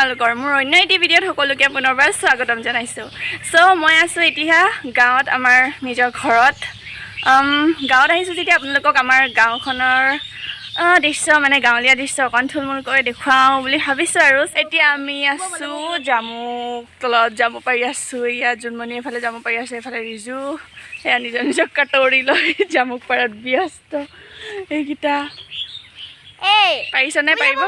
তোমালোকৰ মোৰ অন্য এটি ভিডিঅ'ত সকলোকে পুনৰবাৰ স্বাগতম জনাইছোঁ। সো মই আছোঁ এতিয়া গাঁৱত, আমাৰ নিজৰ ঘৰত। গাঁৱত আহিছোঁ যেতিয়া আপোনালোকক আমাৰ গাঁওখনৰ দৃশ্য মানে গাঁৱলীয়া দৃশ্য অকণ থুলমূলকৈ দেখুৱাওঁ বুলি ভাবিছোঁ। আৰু এতিয়া আমি আছোঁ জামুক তলত, জামু পাৰি আছোঁ। এয়া জোনমণি এফালে জামু পাৰি আছে, এফালে ৰিজু এয়া নিজৰ নিজৰ কাটৰি লৈ জামুক পাৰাত ব্যস্ত। এইকেইটা পাৰিছনে? পাৰিব।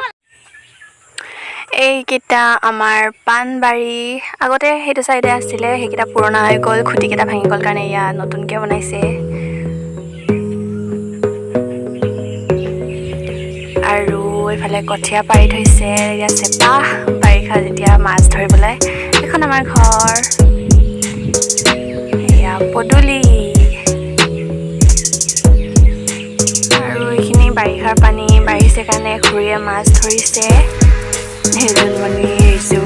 এইকেইটা আমাৰ পাণবাৰী, আগতে সেইটো চাইডে আছিলে, সেইকেইটা পুৰণা হৈ গ'ল, খুঁটিকেইটা ভাঙি গ'ল কাৰণে এয়া নতুনকৈ বনাইছে। আৰু এইফালে কঠীয়া পাৰি থৈছে, এয়া চেপা বাৰিষা যেতিয়া মাছ ধৰিবলৈ। এখন আমাৰ ঘৰ, এয়া পদূলি, আৰু এইখিনি বাৰিষাৰ পানী বাঢ়িছে কাৰণে খুৰীয়ে মাছ ধৰিছে। জোনমণি ৰিজু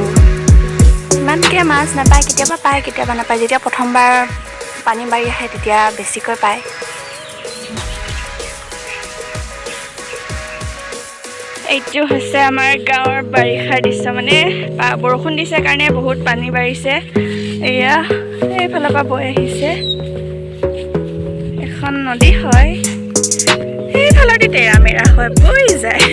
ইমানকৈ মাছ নাপায়, কেতিয়াবা পায় কেতিয়াবা নাপায়। যেতিয়া প্ৰথমবাৰ পানী বাঢ়ি আহে তেতিয়া বেছিকৈ পায়। এইটো হৈছে আমাৰ গাঁৱৰ বাৰিষাৰ দৃশ্য, মানে বৰষুণ দিছে কাৰণে বহুত পানী বাঢ়িছে। এয়া এইফালৰ পৰা বৈ আহিছে, এখন নদী হয়, সেইফালতে তেৰা মেৰা হৈ বৈ যায়।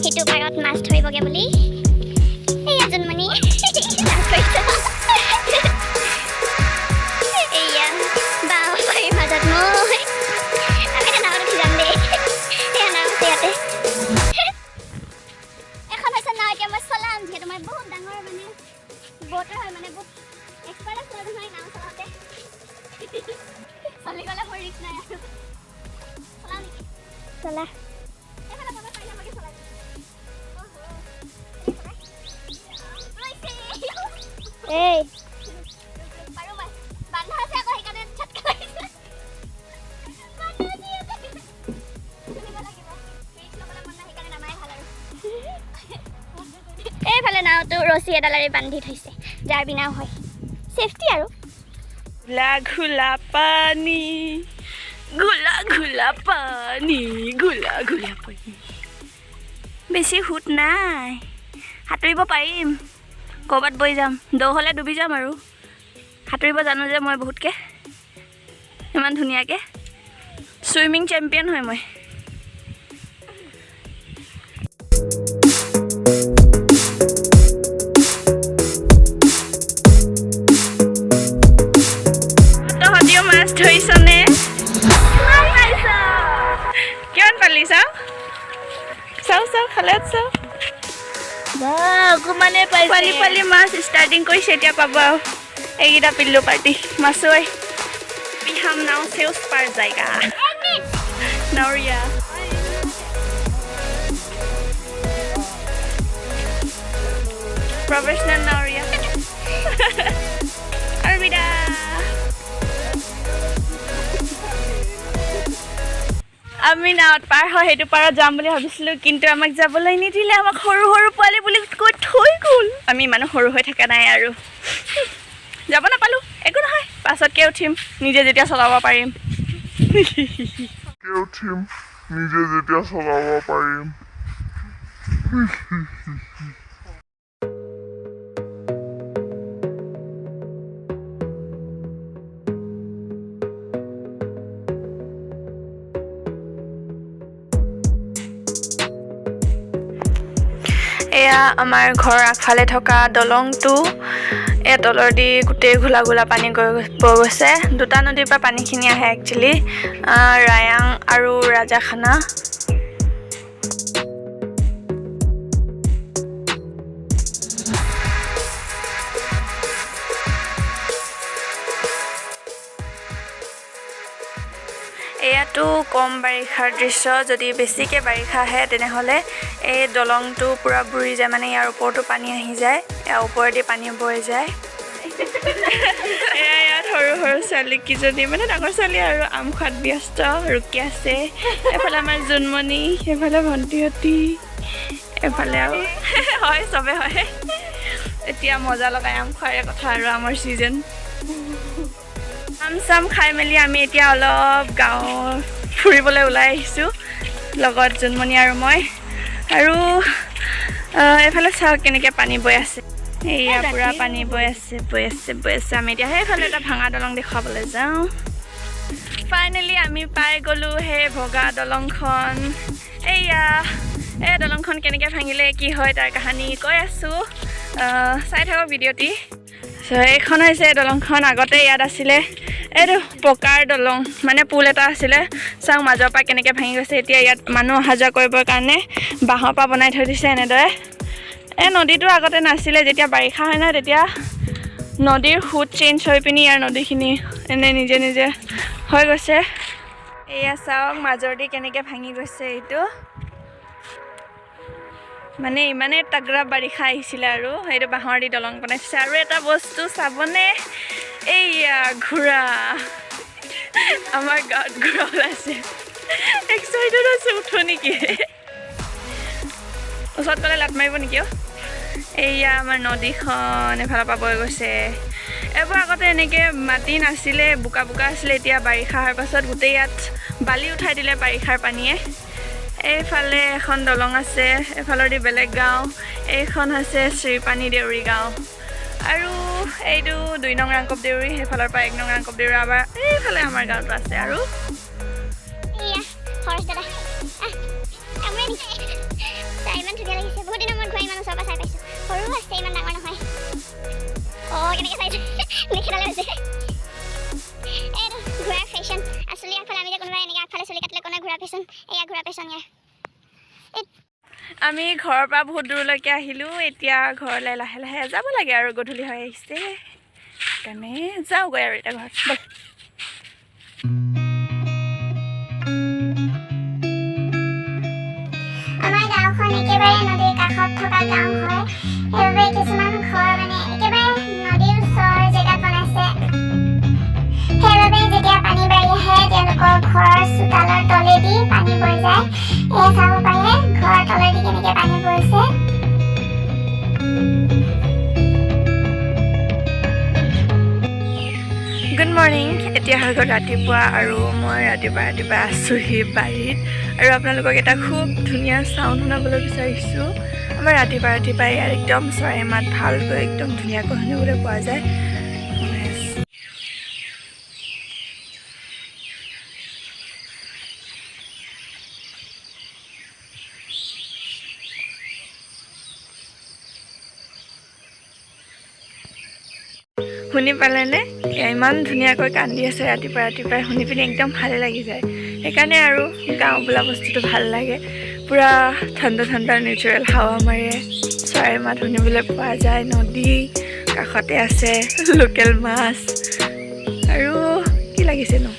সেইটো পাৰত মাছ ধৰিবগে বুলি এয়া জোনমণি এয়া বাৰীৰ মাজত মই আমি এটা নাৱত উঠি যাম দেই। এয়া নাও আছে ইয়াতে, এখন হৈছে নাও। এতিয়া মই চলাম, যিহেতু মই বহুত ডাঙৰ মানে ব'টাৰ হয়, মানে বহুত এক্সপাৰ্ট আছোঁ নহয় নাও চলাওঁতে। চলি গ'লে মোৰ ৰিস্ক নাই আৰু। চলাওঁ নেকি? চলা। এই পাৰো মই বান্ধা আছে আকৌ, সেইকাৰণে ঝটকা লাগিছে। এইফালে নাওটো ৰছী এডালেৰে বান্ধি থৈছে, যাৰ বিনাও হয় ছেফটি আৰু। ঘোলা ঘোলা পানী, ঘোলা ঘোলা পানী, ঘোলা ঘোলা পানী। বেছি সোঁত নাই, সাঁতুৰিব পাৰিম, ক'ৰবাত বৈ যাম, দ হ'লে ডুবি যাম। আৰু সাঁতুৰিব জানো যে মই বহুতকৈ, ইমান ধুনীয়াকৈ। ছুইমিং চেম্পিয়ন হয় মই। তহঁতিও মাছ ধৰিছনে? কিমান পালি চাওঁ? চাওঁ চাওঁ খালে চাওঁ। পালি পালি মাছ ষ্টাৰ্টিং কৰিছে, এতিয়া পাব আৰু। এইকেইটা পিল্লু পাৰ্টি মাছই পিহাম নাও সেউজ পাৰ জায়গা নাৱৰীয়া। প্ৰফেচনেল নাৱৰীয়া আৰু বিদা। আমি নাৱত পাৰ হয় সেইটো পাৰত যাম বুলি ভাবিছিলোঁ, কিন্তু আমাক যাবলৈ নিদিলে। আমাক সৰু সৰু পোৱালি বুলি কৈ থৈ গ'ল। আমি ইমানো সৰু হৈ থকা নাই আৰু যাব নাপালোঁ, একো নহয়, পাছতকৈ উঠিম, নিজে যেতিয়া চলাব পাৰিম। এয়া আমাৰ ঘৰৰ আগফালে থকা দলংটো, এই তলৰ দি গোটেই ঘোলা ঘোলা পানী বৈ গৈছে। দুটা নদীৰ পৰা পানীখিনি আহে একচুৱেলি, ৰায়াং আৰু ৰাজাখানা। এয়াতো কম বাৰিষাৰ দৃশ্য। যদি বেছিকৈ বাৰিষা আহে তেনেহ'লে এই দলংটো পূৰা বুৰি যায়, মানে ইয়াৰ ওপৰতো পানী আহি যায়, ইয়াৰ ওপৰেদি পানী বৈ যায়। এয়া ইয়াত সৰু সৰু ছোৱালীকেইজনী, মানে ডাঙৰ ছোৱালী আৰু আম খোৱাত ব্যস্ত, ৰখি আছে। এফালে আমাৰ জোনমণি, সেইফালে ভণ্টিহঁতি, এফালে আৰু হয় চবে হয়। এতিয়া মজা লগাই আম খোৱাৰে কথা, আৰু আমৰ ছিজন। চাম খাই মেলি আমি এতিয়া অলপ গাঁও ফুৰিবলৈ ওলাই আহিছোঁ লগত জোনমণি আৰু মই আৰু এইফালে চাওক কেনেকৈ পানী বৈ আছে এইয়া পুৰা পানী বৈ আছে আমি এতিয়া সেইফালে এটা ভাঙা দলং দেখুৱাবলৈ যাওঁ ফাইনেলি আমি পাই গ'লোঁ সেই ভগা দলংখন এইয়া এই দলংখন কেনেকৈ ভাঙিলে কি হয় তাৰ কাহিনী কৈ আছোঁ চাই থাকক ভিডিঅ'টি এইখন হৈছে দলংখন আগতে ইয়াত আছিলে এইটো পকাৰ দলং মানে পুল এটা আছিলে চাওক মাজৰ পৰা কেনেকৈ ভাঙি গৈছে এতিয়া ইয়াত মানুহ অহা যোৱা কৰিবৰ কাৰণে বাঁহৰ পৰা বনাই থৈ দিছে এনেদৰে এই নদীটো আগতে নাছিলে যেতিয়া বাৰিষা হয় নহয় তেতিয়া নদীৰ সোঁত চেঞ্জ হৈ পিনি ইয়াৰ নদীখিনি এনে নিজে নিজে হৈ গৈছে এয়া চাওক মাজৰদি কেনেকৈ ভাঙি গৈছে এইটো মানে ইমানেই তাগৰা বাৰিষা আহিছিলে আৰু সেইটো বাঁহৰ দি দলং বনাইছে আৰু এটা বস্তু চাবনে এইয়া ঘোঁৰা আমাৰ গাঁৱত ঘোঁৰা ওলাইছে এক্সাইটেড আছে উঠো নেকি ওচৰত গ'লে লাট মাৰিব নেকি এইয়া আমাৰ নদীখন এফালৰ পৰা বৈ গৈছে এইবোৰ আগতে এনেকৈ মাটি নাছিলে বোকা বোকা আছিলে এতিয়া বাৰিষা হোৱাৰ পাছত গোটেই ইয়াত বালি উঠাই দিলে বাৰিষাৰ পানীয়ে এইফালে এখন দলং আছে এফালেদি বেলেগ গাঁও এইখন হৈছে শ্ৰীপানী দেউৰী গাঁও আৰু এইটো 2 নং ৰাংকপ দেউৰী সেইফালৰ পৰা 1 নং ৰাংকপ দেউৰী আবাৰ এইফালে আমাৰ গাঁৱটো আছে আৰু আমি ঘৰৰ পৰা বহুত দূৰলৈকে আহিলোঁ এতিয়া ঘৰলৈ লাহে লাহে যাব লাগে আৰু গধূলি হৈ আহিছে সেইকাৰণে যাওঁগৈ আৰু এতিয়া ঘৰত ব'ল আমাৰ গাঁওখন একেবাৰে নদীৰ কাষত থকা গাঁও হয় সেইবাবে কিছুমান ঘৰ মানে একেবাৰে নদীৰ ওচৰৰ জেগাত বনাইছে সেইবাবে যেতিয়া পানী বাঢ়ি আহে তেওঁলোকৰ ঘৰৰ চোতালৰ তলেদি পানী বৈ যায় এয়া চাব পাৰে ঘৰৰ তলেদি কেনেকৈ পানী বৈছে গুড মৰ্ণিং এতিয়া হৈ গ'ল ৰাতিপুৱা আৰু মই ৰাতিপুৱা আছোঁহি বাৰীত আৰু আপোনালোকক এটা খুব ধুনীয়া চাউণ্ড শুনাবলৈ বিচাৰিছোঁ আমাৰ ৰাতিপুৱা ইয়াত একদম চৰাই মাত ভালকৈ একদম ধুনীয়াকৈ শুনিবলৈ পোৱা যায় শুনি পালেনে ইমান ধুনীয়াকৈ কান্দি আছে ৰাতিপুৱাই শুনি পিনি একদম ভালে লাগি যায় সেইকাৰণে আৰু গাঁও বোলা বস্তুটো ভাল লাগে পুৰা ঠাণ্ডা নেচাৰেল হাৱা মাৰে চৰাই মাত শুনিবলৈ পোৱা যায় নদী কাষতে আছে লোকেল মাছ আৰু কি লাগিছেনো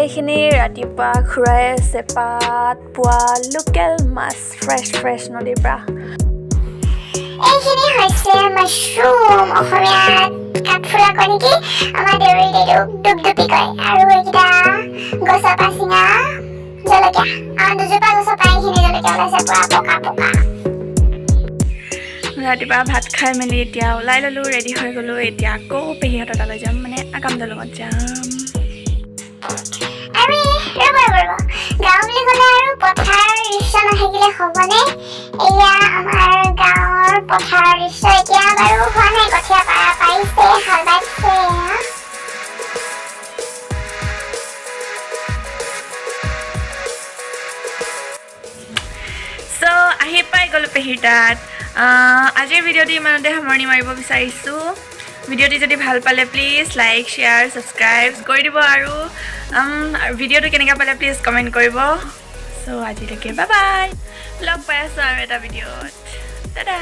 এইখিনি ৰাতিপুৱা খুৰাই চেপাত পোৱা লোকেল মাছ ফ্ৰেছ নদীৰ পৰা এইখিনি হৈছে মাছৰুম অসমীয়াত কাঠফুলা কয় নেকি আমাৰ দেউৰীত এইটো দুপদুপি কয় আৰু এইকেইটা গছৰ পৰা চিঙা জলকীয়া আমাৰ দুজোপা গছৰ পৰা এইখিনি জলকীয়া ওলাইছে পুৰা পকা ৰাতিপুৱা ভাত খাই মেলি এতিয়া ওলাই ল'লোঁ ৰেডি হৈ গ'লোঁ এতিয়া আকৌ পেহীহঁতৰ তালৈ যাম মানে আকাম দলঙত যাম আৰু ৰ'ব গাঁও বুলি ক'লে আৰু পথাৰ দৃশ্য নাথাকিলে হ'বনে এয়া আমাৰ গাঁৱৰ পথাৰৰ দৃশ্য এতিয়া বাৰু হোৱা নাই কঠীয়া পাৰিছে হাল বাইছে আহি পাই গ'লোঁ পেহীৰ তাত আজিৰ ভিডিঅ'টি ইমানতে সামৰণি মাৰিব বিচাৰিছোঁ ভিডিঅ'টি যদি ভাল পালে প্লিজ লাইক শ্বেয়াৰ ছাবস্ক্ৰাইব কৰি দিব আৰু ভিডিঅ'টো কেনেকৈ পালে প্লিজ কমেণ্ট কৰিব চ' আজিলৈকে বাই বাই লগ পাই আছোঁ আৰু এটা ভিডিঅ'ত দাদা